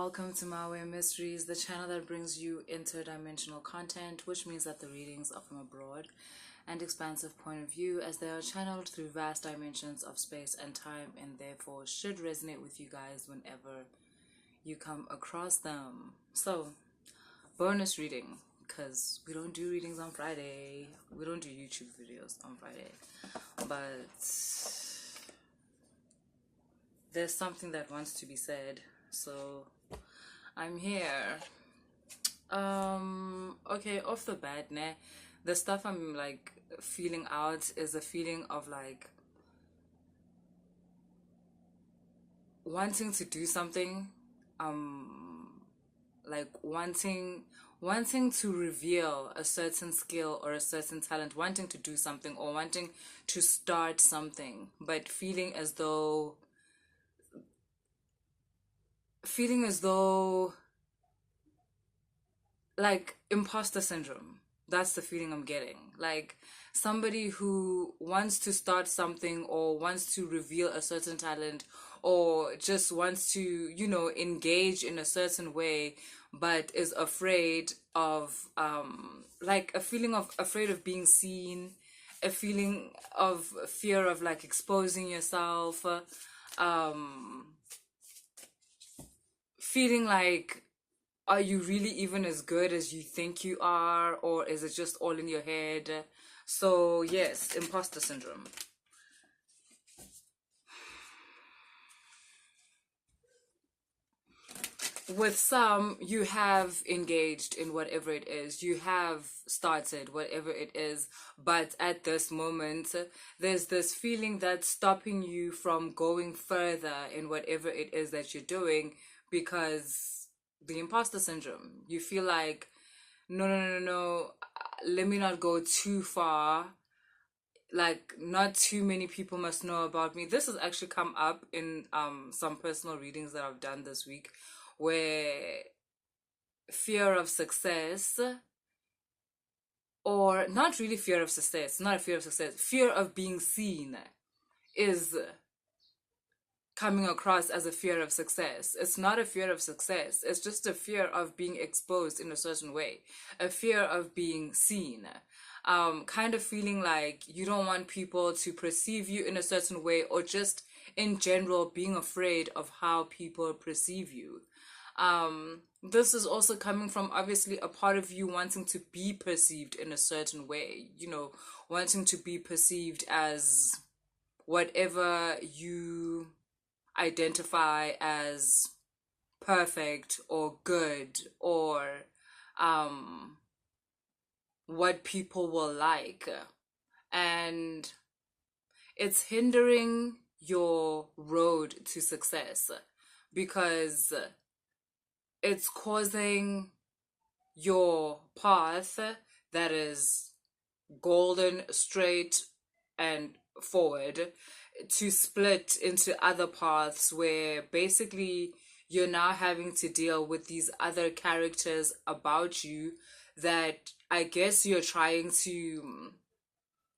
Welcome to My Way Mysteries, the channel that brings you interdimensional content, which means that the readings are from a broad and expansive point of view, as they are channeled through vast dimensions of space and time, and therefore should resonate with you guys whenever you come across them. So, bonus reading, because we don't do readings on Friday. We don't do YouTube videos on Friday. But there's something that wants to be said, so I'm here. Okay, off the bat, the stuff I'm like feeling out is a feeling of like wanting to do something, like wanting to reveal a certain skill or a certain talent, wanting to do something or wanting to start something, but feeling as though like imposter syndrome. That's the feeling I'm getting. Like somebody who wants to start something or wants to reveal a certain talent or just wants to, engage in a certain way, but is afraid of, like a feeling of afraid of being seen, a feeling of fear of like exposing yourself, feeling like, are you really even as good as you think you are, or is it just all in your head? So yes, imposter syndrome. With some, you have engaged in whatever it is, you have started whatever it is, but at this moment, there's this feeling that's stopping you from going further in whatever it is that you're doing, because the imposter syndrome. You feel like, no, let me not go too far. Like, not too many people must know about me. This has actually come up in some personal readings that I've done this week, where fear of success, or not really fear of success, not a fear of success, fear of being seen is coming across as a fear of success. It's not a fear of success. It's just a fear of being exposed in a certain way, a fear of being seen. Kind of feeling like you don't want people to perceive you in a certain way, or just in general being afraid of how people perceive you. This is also coming from obviously a part of you wanting to be perceived in a certain way, wanting to be perceived as whatever you identify as perfect or good, or what people will like, and it's hindering your road to success, because it's causing your path that is golden, straight and forward to split into other paths, where basically you're now having to deal with these other characters about you that I guess you're trying to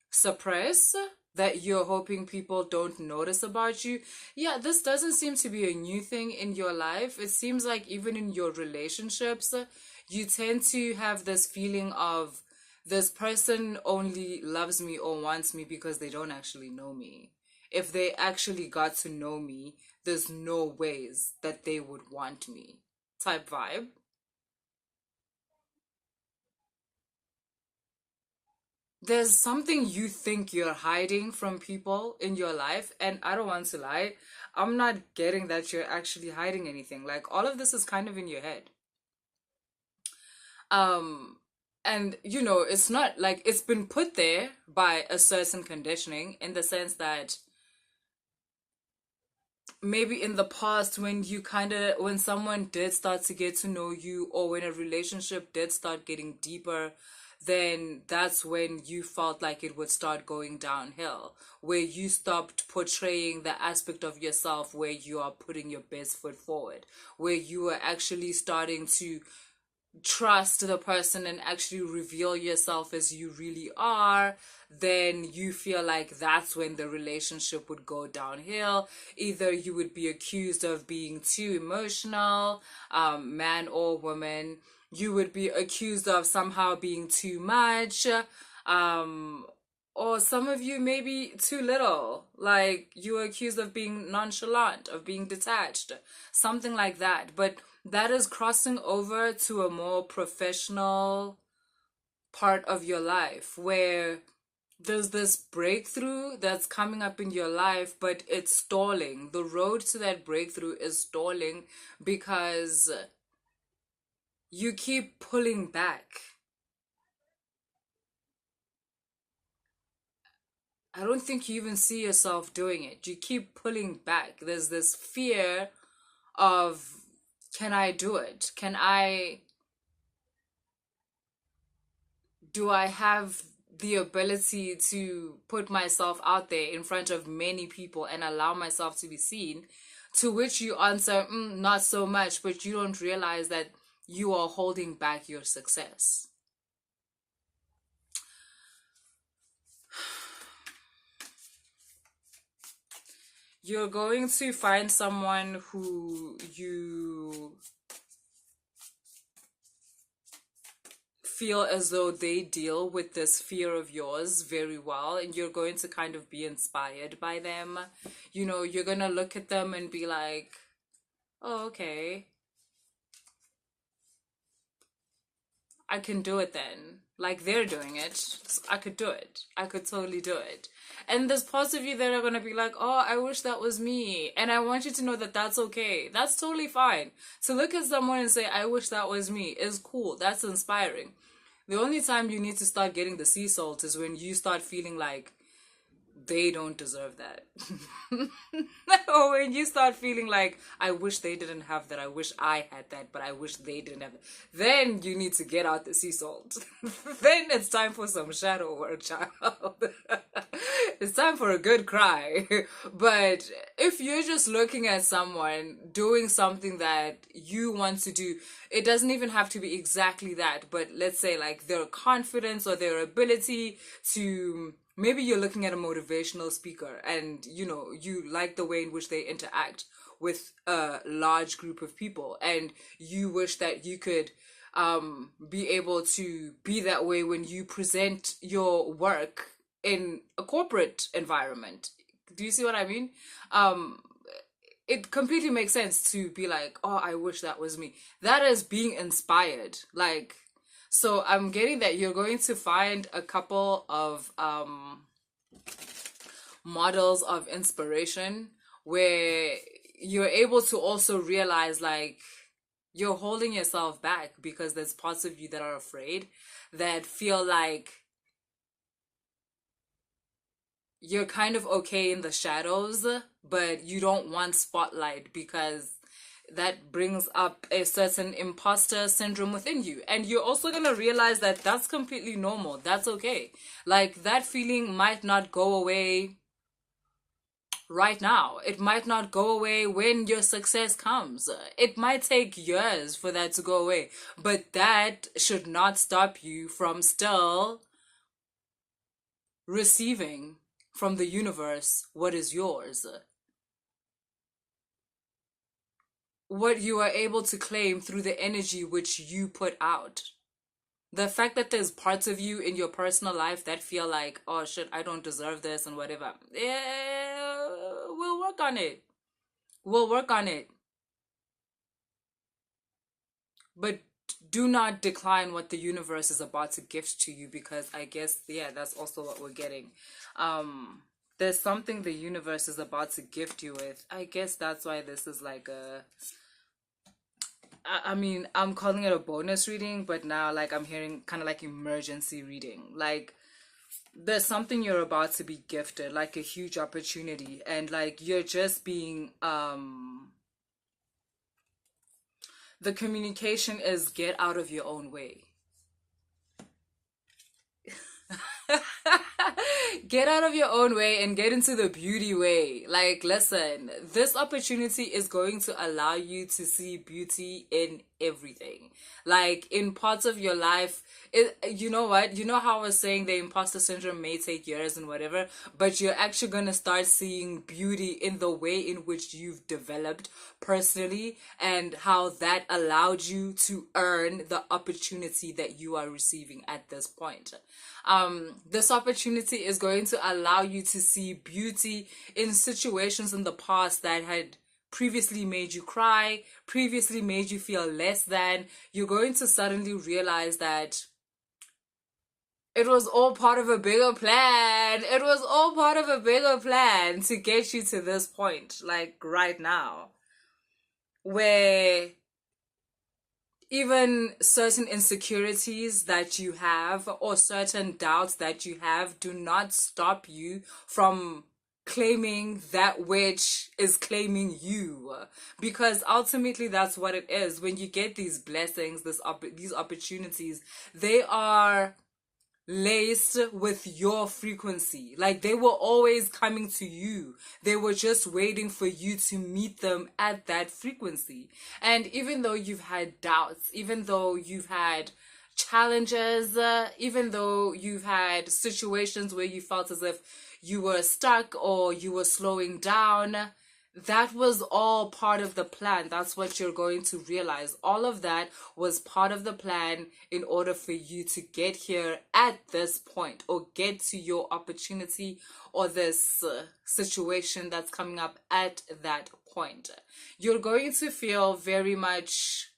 suppress, that you're hoping people don't notice about you. Yeah, this doesn't seem to be a new thing in your life. It seems like even in your relationships, you tend to have this feeling of, this person only loves me or wants me because they don't actually know me. If they actually got to know me, there's no ways that they would want me, type vibe. There's something you think you're hiding from people in your life, and I don't want to lie, I'm not getting that you're actually hiding anything. Like, all of this is kind of in your head. And it's not like it's been put there by a certain conditioning, in the sense that maybe in the past, when someone did start to get to know you, or when a relationship did start getting deeper, then that's when you felt like it would start going downhill, where you stopped portraying the aspect of yourself where you are putting your best foot forward, where you are actually starting to trust the person and actually reveal yourself as you really are, then you feel like that's when the relationship would go downhill. Either you would be accused of being too emotional, man or woman. You would be accused of somehow being too much, um, or some of you maybe too little. Like you were accused of being nonchalant, of being detached, something like that. But that is crossing over to a more professional part of your life where there's this breakthrough that's coming up in your life, but it's stalling. The road to that breakthrough is stalling because you keep pulling back. I don't think you even see yourself doing it. You keep pulling back. There's this fear of, can I do it? Do I have the ability to put myself out there in front of many people and allow myself to be seen? To which you answer, not so much, but you don't realize that you are holding back your success. You're going to find someone who you feel as though they deal with this fear of yours very well, and you're going to kind of be inspired by them. You know, you're going to look at them and be like, oh, okay, I can do it then. Like they're doing it. I could do it. I could totally do it. And there's parts of you that are going to be like, oh, I wish that was me. And I want you to know that that's okay. That's totally fine. To look at someone and say, I wish that was me is cool. That's inspiring. The only time you need to start getting the sea salt is when you start feeling like they don't deserve that. Or when you start feeling like, I wish they didn't have that, I wish I had that, but I wish they didn't have that, then you need to get out the sea salt. Then it's time for some shadow work, child. It's time for a good cry. But if you're just looking at someone doing something that you want to do, it doesn't even have to be exactly that, but let's say like their confidence or their ability to, maybe you're looking at a motivational speaker and you know you like the way in which they interact with a large group of people, and you wish that you could be able to be that way when you present your work in a corporate environment. Do you see what I mean? It completely makes sense to be like, oh, I wish that was me. That is being inspired. Like, so I'm getting that you're going to find a couple of models of inspiration where you're able to also realize like you're holding yourself back because there's parts of you that are afraid, that feel like you're kind of okay in the shadows, but you don't want spotlight because that brings up a certain imposter syndrome within you. And you're also going to realize that that's completely normal. That's okay. Like that feeling might not go away right now. It might not go away when your success comes. It might take years for that to go away, but that should not stop you from still receiving from the universe what is yours, what you are able to claim through the energy which you put out. The fact that there's parts of you in your personal life that feel like, oh shit, I don't deserve this and whatever, we'll work on it. We'll work on it. But do not decline what the universe is about to gift to you, because I guess, yeah, that's also what we're getting. There's something the universe is about to gift you with. I guess that's why this is like a, I mean, I'm calling it a bonus reading, but now like I'm hearing kind of like emergency reading. Like there's something you're about to be gifted, like a huge opportunity, and like you're just being the communication is get out of your own way. Get out of your own way and get into the beauty way. Like, listen, this opportunity is going to allow you to see beauty in everything. Like, in parts of your life, you know what? You know how I was saying the imposter syndrome may take years and whatever, but you're actually going to start seeing beauty in the way in which you've developed personally and how that allowed you to earn the opportunity that you are receiving at this point. This opportunity is going to allow you to see beauty in situations in the past that had previously made you cry, previously made you feel less than. You're going to suddenly realize that it was all part of a bigger plan. It was all part of a bigger plan to get you to this point, like right now, where even certain insecurities that you have or certain doubts that you have do not stop you from claiming that which is claiming you, because ultimately that's what it is. When you get these blessings, these opportunities, they are laced with your frequency. Like, they were always coming to you. They were just waiting for you to meet them at that frequency. And even though you've had doubts, even though you've had challenges, even though you've had situations where you felt as if you were stuck or you were slowing down, that was all part of the plan. That's what you're going to realize. All of that was part of the plan in order for you to get here at this point, or get to your opportunity or this situation that's coming up at that point. You're going to feel very much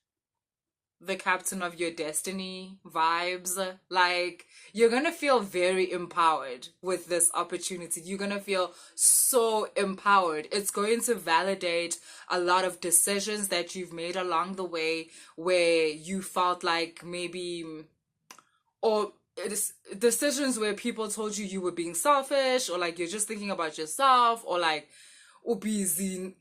the captain of your destiny vibes. Like, you're gonna feel very empowered with this opportunity. You're gonna feel so empowered. It's going to validate a lot of decisions that you've made along the way where you felt like maybe, or it's decisions where people told you were being selfish, or like you're just thinking about yourself, or like busy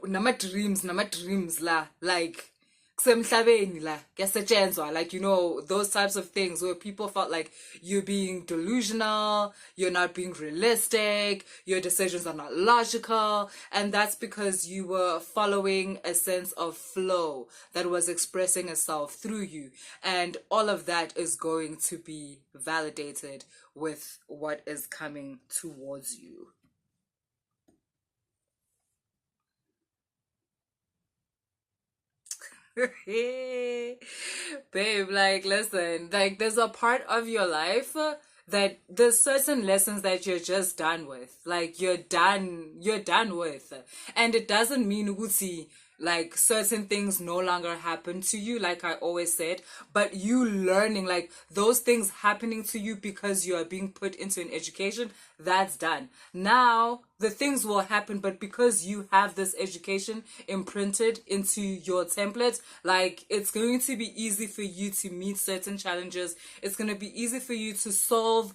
nama dreams la, like kusemhlabeni la kuyasetshenzwa, like, you know, those types of things where people felt like you're being delusional, you're not being realistic, your decisions are not logical, and that's because you were following a sense of flow that was expressing itself through you, and all of that is going to be validated with what is coming towards you. Babe, like, listen, like, there's a part of your life that there's certain lessons that you're just done with. Like, you're done with. And it doesn't mean uti, like, certain things no longer happen to you, like I always said, but you learning, like, those things happening to you because you are being put into an education, that's done. Now the things will happen, but because you have this education imprinted into your template, like, it's going to be easy for you to meet certain challenges. It's going to be easy for you to solve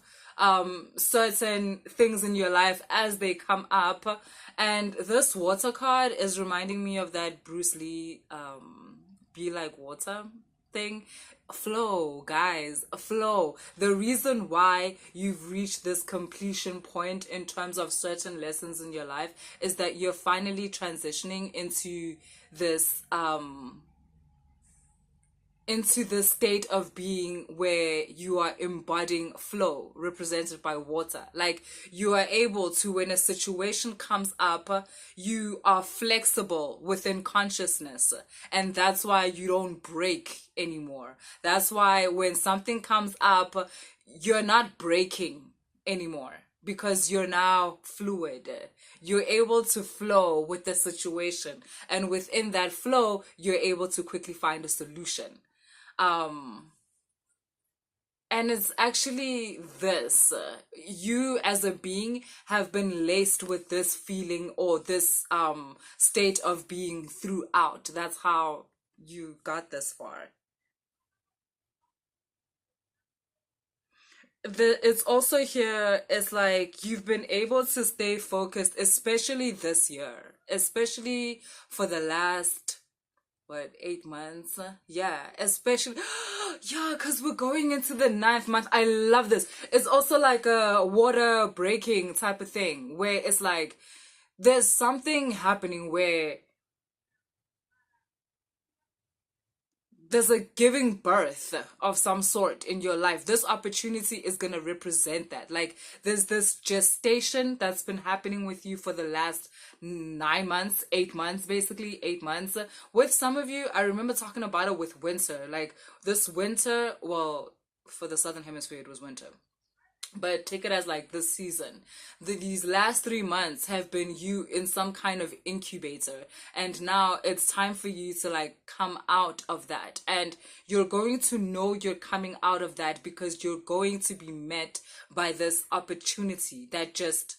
certain things in your life as they come up. And this water card is reminding me of that Bruce Lee be like water thing. Flow, guys, flow. The reason why you've reached this completion point in terms of certain lessons in your life is that you're finally transitioning into this state of being where you are embodying flow, represented by water. Like, you are able to, when a situation comes up, you are flexible within consciousness, and that's why you don't break anymore. That's why when something comes up, you're not breaking anymore, because you're now fluid. You're able to flow with the situation, and within that flow, you're able to quickly find a solution. And it's actually this. You as a being have been laced with this feeling or this state of being throughout. That's how you got this far. It's also here, it's like you've been able to stay focused, especially this year, especially for the last, what, 8 months? Yeah, especially Yeah, because we're going into the 9th month. I love this. It's also like a water breaking type of thing where it's like there's something happening where there's a giving birth of some sort in your life. This opportunity is going to represent that. Like there's this gestation that's been happening with you for the last 9 months, 8 months, basically 8 months. With some of you, I remember talking about it with winter. Like this winter, well, for the Southern Hemisphere, it was winter, but take it as like this season. These last 3 months have been you in some kind of incubator, and now it's time for you to like come out of that, and you're going to know you're coming out of that because you're going to be met by this opportunity that just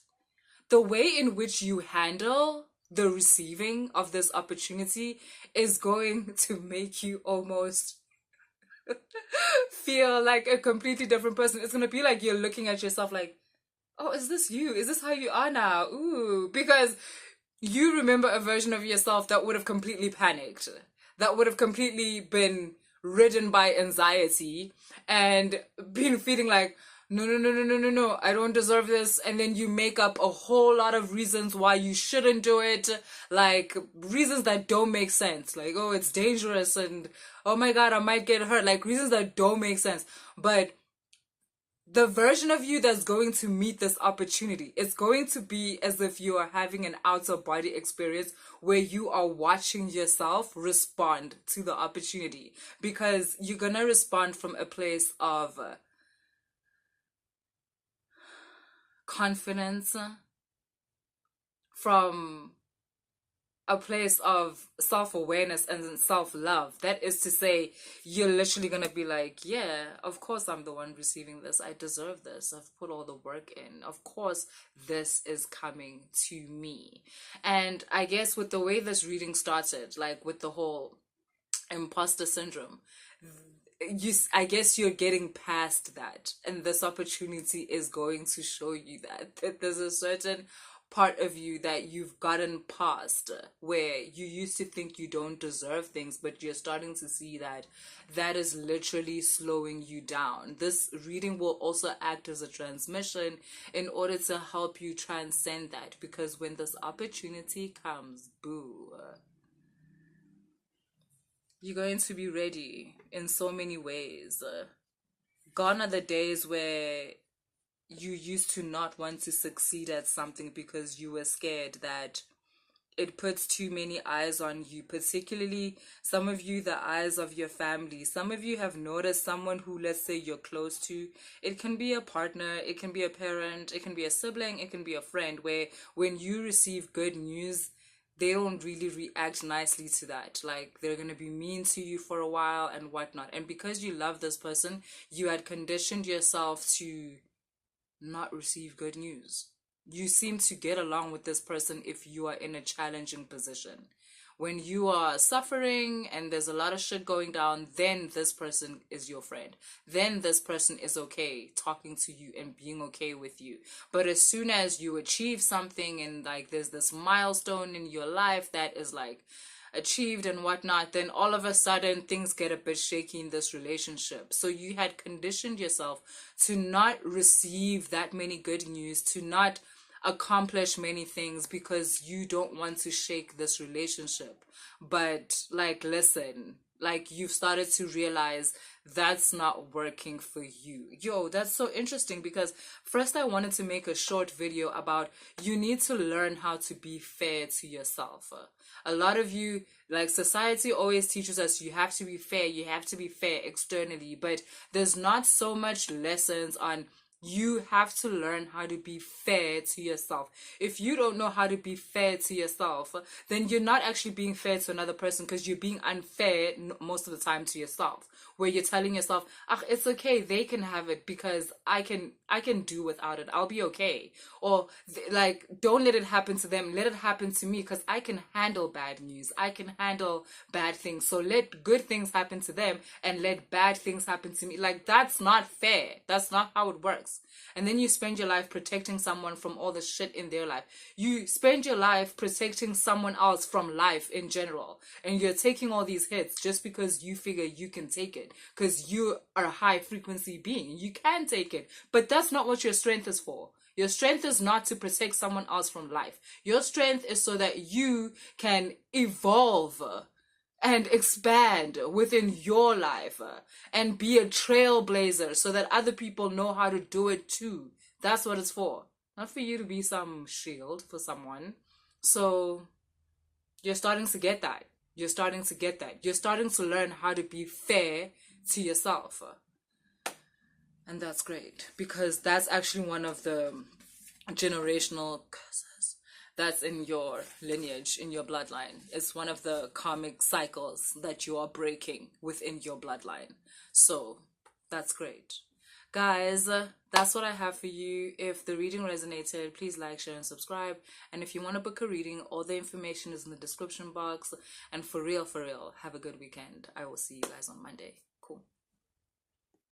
the way in which you handle the receiving of this opportunity is going to make you almost feel like a completely different person. It's gonna be like you're looking at yourself like, oh, is this you? Is this how you are now? Ooh, because you remember a version of yourself that would have completely panicked, that would have completely been ridden by anxiety and been feeling like, no, no, no, no, no, no, no, I don't deserve this. And then you make up a whole lot of reasons why you shouldn't do it, like reasons that don't make sense. Like, oh, it's dangerous and oh my God, I might get hurt. Like reasons that don't make sense. But the version of you that's going to meet this opportunity, it's going to be as if you are having an outer body experience where you are watching yourself respond to the opportunity, because you're gonna respond from a place of confidence, from a place of self-awareness and self-love. That is to say, you're literally gonna be like, yeah, of course I'm the one receiving this. I deserve this. I've put all the work in. Of course this is coming to me. And I guess with the way this reading started, like with the whole imposter syndrome, I guess you're getting past that, and this opportunity is going to show you that there's a certain part of you that you've gotten past, where you used to think you don't deserve things, but you're starting to see that that is literally slowing you down. This reading will also act as a transmission in order to help you transcend that, because when this opportunity comes, boo, you're going to be ready in so many ways. Gone are the days where you used to not want to succeed at something because you were scared that it puts too many eyes on you, particularly some of you, the eyes of your family. Some of you have noticed someone who, let's say, you're close to. It can be a partner, it can be a parent, it can be a sibling, it can be a friend, where when you receive good news, they don't really react nicely to that. Like they're going to be mean to you for a while and whatnot. And because you love this person, you had conditioned yourself to not receive good news. You seem to get along with this person if you are in a challenging position. When you are suffering and there's a lot of shit going down, then this person is your friend. Then this person is okay talking to you and being okay with you. But as soon as you achieve something and like there's this milestone in your life that is like achieved and whatnot, then all of a sudden things get a bit shaky in this relationship. So you had conditioned yourself to not receive that many good news, to not accomplish many things because you don't want to shake this relationship. But like, listen, like you've started to realize that's not working for you. Yo, that's so interesting, because first I wanted to make a short video about you need to learn how to be fair to yourself. A lot of you, like society always teaches us you have to be fair externally, but there's not so much lessons on you have to learn how to be fair to yourself. If you don't know how to be fair to yourself, then you're not actually being fair to another person, because you're being unfair most of the time to yourself, where you're telling yourself, ah, it's okay, they can have it because I I can do without it. I'll be okay. Or like, don't let it happen to them. Let it happen to me, because I can handle bad news. I can handle bad things. So let good things happen to them and let bad things happen to me. Like, that's not fair. That's not how it works. And then you spend your life protecting someone from all the shit in their life. You spend your life protecting someone else from life in general. And you're taking all these hits just because you figure you can take it. Because you are a high frequency being. You can take it. But that's not what your strength is for. Your strength is not to protect someone else from life. Your strength is so that you can evolve and expand within your life and be a trailblazer so that other people know how to do it too. That's what it's for. Not for you to be some shield for someone. So you're starting to get that. You're starting to get that. You're starting to learn how to be fair to yourself. And that's great, because that's actually one of the generational curses that's in your lineage, in your bloodline. It's one of the karmic cycles that you are breaking within your bloodline. So that's great. Guys, that's what I have for you. If the reading resonated, please like, share, and subscribe. And if you want to book a reading, all the information is in the description box. And for real, have a good weekend. I will see you guys on Monday.